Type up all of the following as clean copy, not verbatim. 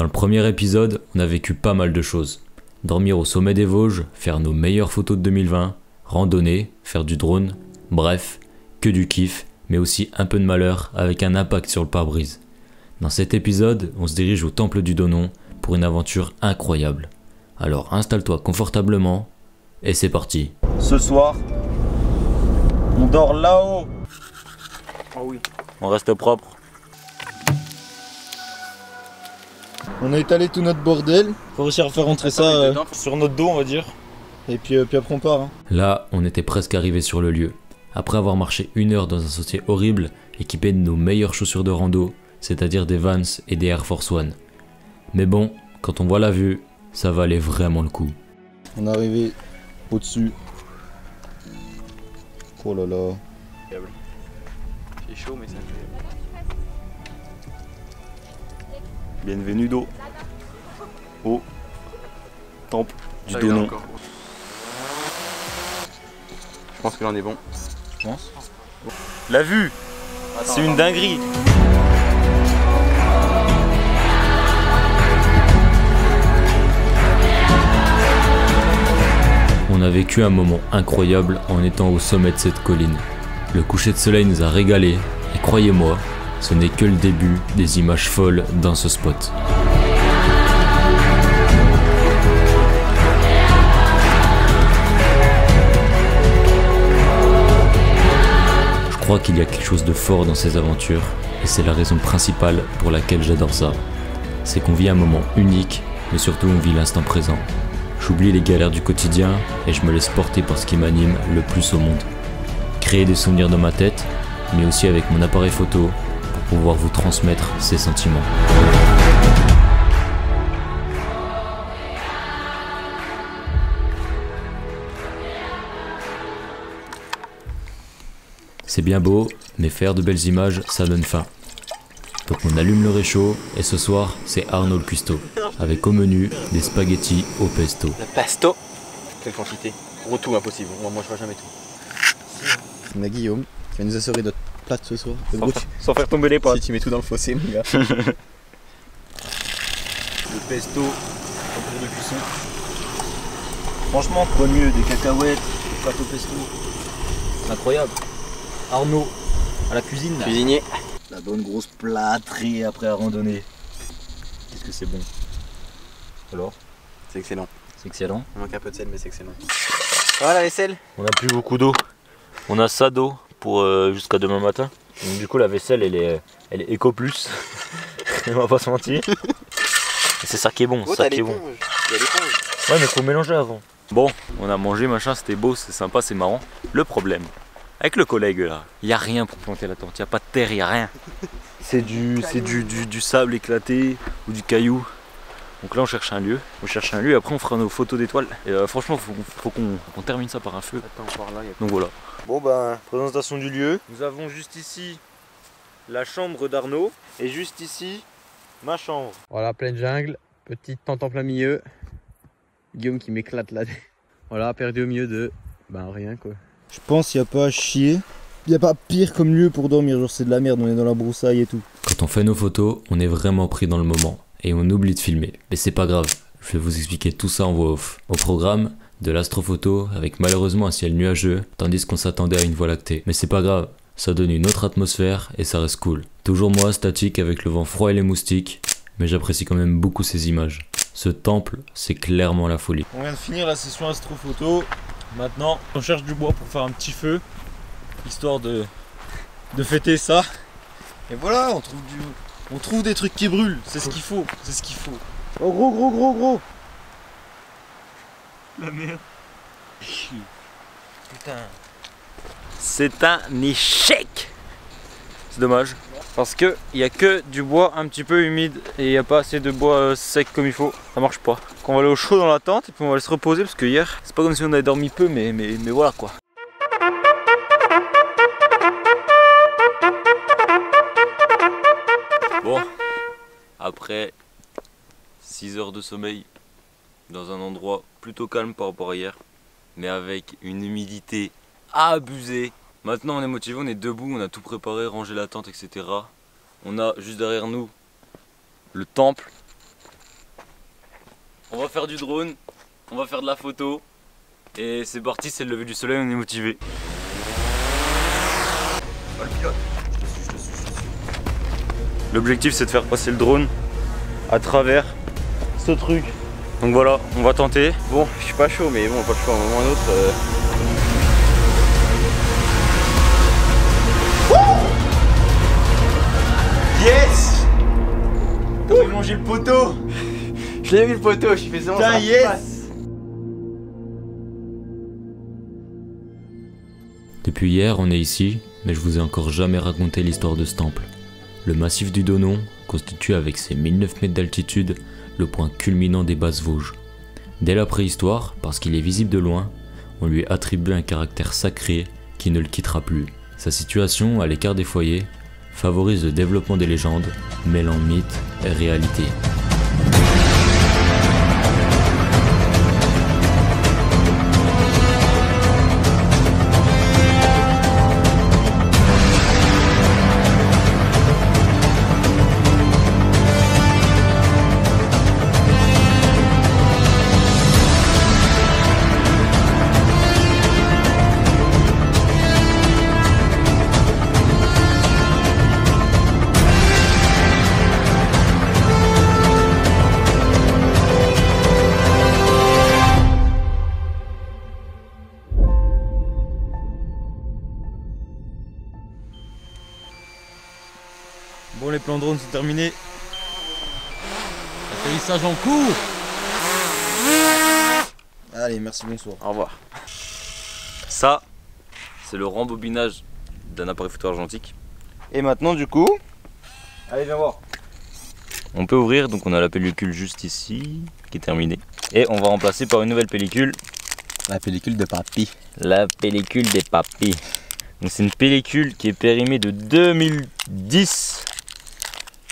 Dans le premier épisode, on a vécu pas mal de choses. Dormir au sommet des Vosges, faire nos meilleures photos de 2020, randonner, faire du drone, bref, que du kiff, mais aussi un peu de malheur avec un impact sur le pare-brise. Dans cet épisode, on se dirige au temple du Donon pour une aventure incroyable. Alors installe-toi confortablement et c'est parti. Ce soir, on dort là-haut. Oh oui. On reste propre. On a étalé tout notre bordel. Faut réussir à faire rentrer ça sur notre dos, on va dire. Et puis après on part. Hein. Là, on était presque arrivé sur le lieu. Après avoir marché 1 heure dans un sentier horrible, équipé de nos meilleures chaussures de rando, c'est-à-dire des Vans et des Air Force One. Mais bon, quand on voit la vue, ça valait vraiment le coup. On est arrivé au-dessus. Oh là là. C'est chaud mais ça fait. Bienvenudo au temple du Donon. Je pense que là on est bon. Tu penses? La vue, c'est une dinguerie. On a vécu un moment incroyable en étant au sommet de cette colline. Le coucher de soleil nous a régalés et croyez-moi, ce n'est que le début des images folles dans ce spot. Je crois qu'il y a quelque chose de fort dans ces aventures et c'est la raison principale pour laquelle j'adore ça. C'est qu'on vit un moment unique, mais surtout on vit l'instant présent. J'oublie les galères du quotidien et je me laisse porter par ce qui m'anime le plus au monde. Créer des souvenirs dans ma tête, mais aussi avec mon appareil photo pour pouvoir vous transmettre ces sentiments. C'est bien beau, mais faire de belles images, ça donne faim. Donc on allume le réchaud et ce soir, c'est Arnaud le cuistot, avec au menu des spaghettis au pesto. Le pesto. Quelle quantité? Gros tout impossible, on mangera jamais tout. On a Guillaume qui va nous assurer notre plate ce soir. Sans faire tomber les Si potes. tu mets tout dans le fossé mon gars. Le pesto en cours de cuisson. Franchement, quoi de mieux, des cacahuètes, des pâtes au pesto. C'est incroyable. Arnaud, à la cuisine là. Cuisinier. La bonne grosse plâtrée après la randonnée. Qu'est-ce que c'est bon. Alors, C'est excellent. c'est excellent. Il manque un peu de sel mais c'est excellent. Voilà la vaisselle. On n'a plus beaucoup d'eau. On a ça d'eau pour jusqu'à demain matin. Donc, du coup la vaisselle elle est éco plus. On va pas se mentir. C'est ça qui est bon, Oh, ça t'as qui est bon. l'éponge. Il y a l'éponge. Ouais mais faut mélanger avant. Bon, on a mangé machin, c'était beau, c'est sympa, c'est marrant. Le problème, avec le collègue là, il y a rien pour planter la tente, il y a pas de terre, il y a rien. C'est du sable éclaté ou du caillou. Donc là on cherche un lieu, et après on fera nos photos d'étoiles. Et franchement faut qu'on termine ça par un feu. Attends, par là, il y a... Donc voilà. Bon ben, présentation du lieu. Nous avons juste ici la chambre d'Arnaud et juste ici ma chambre. Voilà, pleine jungle, petite tente en plein milieu. Guillaume qui m'éclate là. Voilà, perdu au milieu de... Ben rien quoi. Je pense qu'il n'y a pas à chier. Il n'y a pas pire comme lieu pour dormir. Genre c'est de la merde, on est dans la broussaille et tout. Quand on fait nos photos, on est vraiment pris dans le moment et on oublie de filmer. Mais c'est pas grave, je vais vous expliquer tout ça en voix off. Au programme, de l'astrophoto avec malheureusement un ciel nuageux, tandis qu'on s'attendait à une voie lactée. Mais c'est pas grave, ça donne une autre atmosphère et ça reste cool. Toujours moi statique avec le vent froid et les moustiques, mais j'apprécie quand même beaucoup ces images. Ce temple, c'est clairement la folie. On vient de finir la session astrophoto. Maintenant, on cherche du bois pour faire un petit feu, histoire de fêter ça. Et voilà, on trouve des trucs qui brûlent. C'est ce qu'il faut, c'est ce qu'il faut. Oh gros. La merde. Putain. C'est un échec. C'est dommage. Parce que il y a que du bois un petit peu humide et il n'y a pas assez de bois sec comme il faut. Ça marche pas. Donc on va aller au chaud dans la tente et puis on va aller se reposer parce que hier, c'est pas comme si on avait dormi peu mais voilà quoi. Bon, après 6 heures de sommeil dans un endroit plutôt calme par rapport à hier, mais avec une humidité abusée. Maintenant on est motivé, on est debout, on a tout préparé, rangé la tente, etc. On a juste derrière nous le temple On va faire du drone, on va faire de la photo. Et c'est parti, c'est le lever du soleil, on est motivé. Oh, le pilote. Je te suis. L'objectif c'est de faire passer le drone à travers ce truc. Donc voilà, on va tenter. Bon, je suis pas chaud, mais bon, pas le choix, à un moment ou à un autre. Yes! T'as mangé le poteau! Je l'ai vu le poteau, je fais ça. Putain, yes! Depuis hier, on est ici, mais je vous ai encore jamais raconté l'histoire de ce temple. Le massif du Donon constitue avec ses 1009 mètres d'altitude le point culminant des Basses Vosges. Dès la préhistoire, parce qu'il est visible de loin, on lui attribue un caractère sacré qui ne le quittera plus. Sa situation, à l'écart des foyers, favorise le développement des légendes, mêlant mythe et réalité. Bon, les plans drone sont terminés. Atterrissage en cours. Allez, merci, bonsoir. Au revoir. Ça, c'est le rembobinage d'un appareil photo argentique. Et maintenant, du coup, allez, viens voir. On peut ouvrir, donc on a la pellicule juste ici, qui est terminée. Et on va remplacer par une nouvelle pellicule. La pellicule de papy. La pellicule des papys. Donc c'est une pellicule qui est périmée de 2010.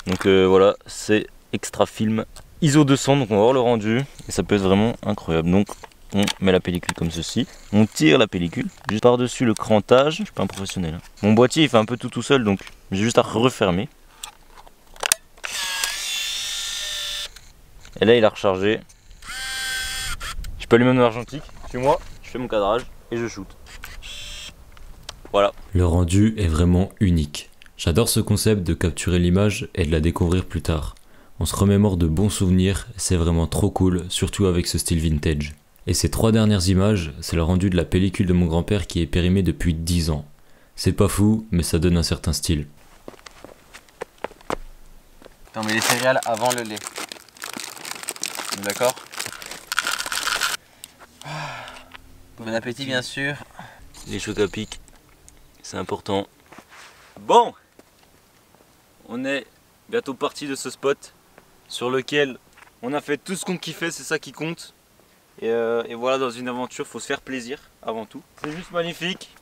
Donc voilà, c'est extra film ISO 200, donc on va voir le rendu. Et ça peut être vraiment incroyable. Donc on met la pellicule comme ceci. On tire la pellicule juste par-dessus le crantage. Je suis pas un professionnel, hein. Mon boîtier il fait un peu tout seul, donc j'ai juste à refermer. Et là il a rechargé. Je peux allumer mon argentique. Suis-moi, je fais mon cadrage et je shoot. Voilà. Le rendu est vraiment unique. J'adore ce concept de capturer l'image et de la découvrir plus tard. On se remémore de bons souvenirs, c'est vraiment trop cool, surtout avec ce style vintage. Et ces 3 dernières images, c'est le rendu de la pellicule de mon grand-père qui est périmée depuis 10 ans. C'est pas fou, mais ça donne un certain style. On met les céréales avant le lait. D'accord? Bon appétit bien sûr. Les chocs à pic, c'est important. Bon, on est bientôt parti de ce spot sur lequel on a fait tout ce qu'on kiffait, c'est ça qui compte. Et voilà, dans une aventure, faut se faire plaisir avant tout. C'est juste magnifique.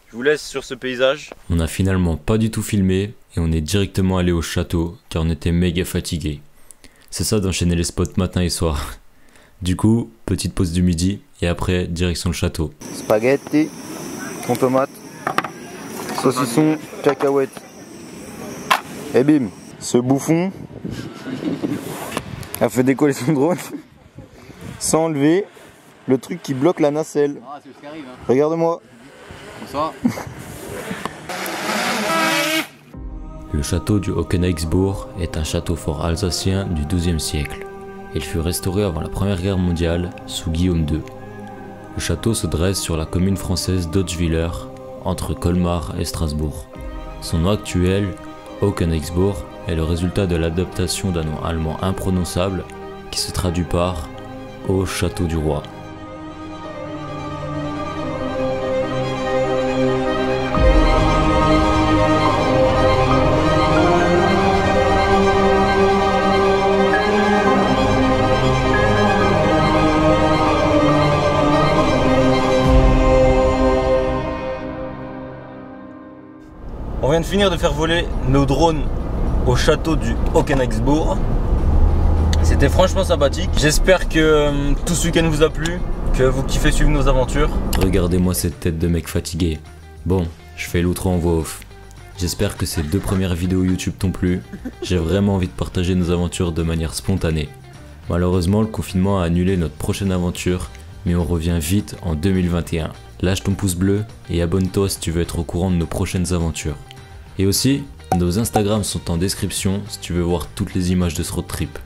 Je vous laisse sur ce paysage. On n'a finalement pas du tout filmé et on est directement allé au château car on était méga fatigué. C'est ça d'enchaîner les spots matin et soir. Du coup, petite pause du midi et après direction le château. Spaghetti, con tomate, saucisson, cacahuètes. Et bim, ce bouffon a fait décoller son drone sans enlever le truc qui bloque la nacelle. Ah, c'est ce qui arrive, hein. Regarde-moi. Bonsoir. Le château du Hockenheimsbourg est un château fort alsacien du XIIe siècle. Il fut restauré avant la Première Guerre mondiale sous Guillaume II. Le château se dresse sur la commune française d'Hotschwiller, entre Colmar et Strasbourg. Son nom actuel, Hockenheimsbourg, est le résultat de l'adaptation d'un nom allemand imprononçable qui se traduit par « Au château du roi ». On vient de finir de faire voler nos drones au château du Hockenheimsbourg. C'était franchement sympathique. J'espère que tout ce week-end vous a plu, que vous kiffez suivre nos aventures. Regardez-moi cette tête de mec fatigué. Bon, je fais l'outro en voix off. J'espère que ces 2 premières vidéos YouTube t'ont plu. J'ai vraiment envie de partager nos aventures de manière spontanée. Malheureusement, le confinement a annulé notre prochaine aventure, mais on revient vite en 2021. Lâche ton pouce bleu et abonne-toi si tu veux être au courant de nos prochaines aventures. Et aussi, nos Instagrams sont en description si tu veux voir toutes les images de ce road trip.